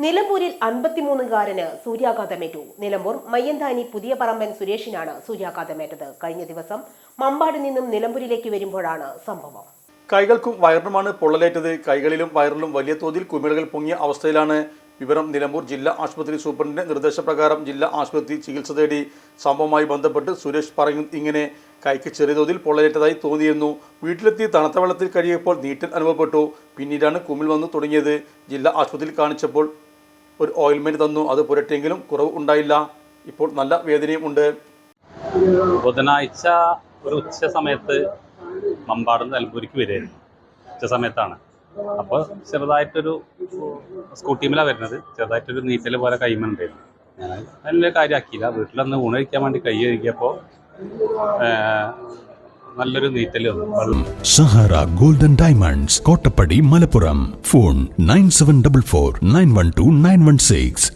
നിലമ്പൂരിൽ 53-കാരന് സൂര്യാഘാതമേറ്റു. നിലമ്പൂർ മയ്യന്താനി പുതിയ പറമ്പൻ സുരേഷിനാണ് സൂര്യാഘാതമേറ്റത്. കഴിഞ്ഞ ദിവസം മമ്പാട് നിന്നും നിലമ്പൂരിലേക്ക് വരുമ്പോഴാണ് സംഭവം. കൈകൾക്കും വയറിനുമാണ് പൊള്ളലേറ്റത്. കൈകളിലും വയറിലും വലിയ തോതിൽ കുമിളകൾ പൊങ്ങിയ അവസ്ഥയിലാണ്. വിവരം നിലമ്പൂർ ജില്ലാ ആശുപത്രി സൂപ്രണ്ടിന്റെ നിർദ്ദേശപ്രകാരം ജില്ലാ ആശുപത്രി ചികിത്സ തേടി. സംഭവവുമായി ബന്ധപ്പെട്ട് സുരേഷ് പറയുന്നത് ഇങ്ങനെ: കൈക്ക് ചെറിയ തോതിൽ പൊള്ളലേറ്റതായി തോന്നിയിരുന്നു. വീട്ടിലെത്തി തണുത്ത വെള്ളത്തിൽ കഴിയപ്പോൾ നീറ്റൽ അനുഭവപ്പെട്ടു. പിന്നീടാണ് കുമിൾ വന്നു തുടങ്ങിയത്. ജില്ലാ ആശുപത്രിയിൽ കാണിച്ചപ്പോൾ ഒരു ഓയിൽമെന്റ് തന്നു. അത് പുരട്ടിയെങ്കിലും കുറവ് ഉണ്ടായില്ല. ഇപ്പോൾ നല്ല വേദനയും ഉണ്ട്. ബുധനാഴ്ച ഒരു ഉച്ച സമയത്ത് മമ്പാട് നിലമ്പൂരിക്ക് വരികയായിരുന്നു. ഉച്ച സമയത്താണ്. അപ്പോൾ ചെറുതായിട്ടൊരു സ്കൂട്ടിയിലാണ് വരുന്നത്. ചെറുതായിട്ടൊരു നീറ്റൽ പോലെ കൈമുണ്ടായിരുന്നു. ഞാൻ അതിൻ്റെ കാര്യമാക്കിയില്ല. വീട്ടിലൊന്ന് ഊണ് കഴിക്കാൻ വേണ്ടി കൈ കഴുകിയപ്പോൾ നല്ലൊരു നീറ്റൽ വന്നു. Sahara golden diamonds, Kottappadi, Malappuram. Phone 9744 912 916.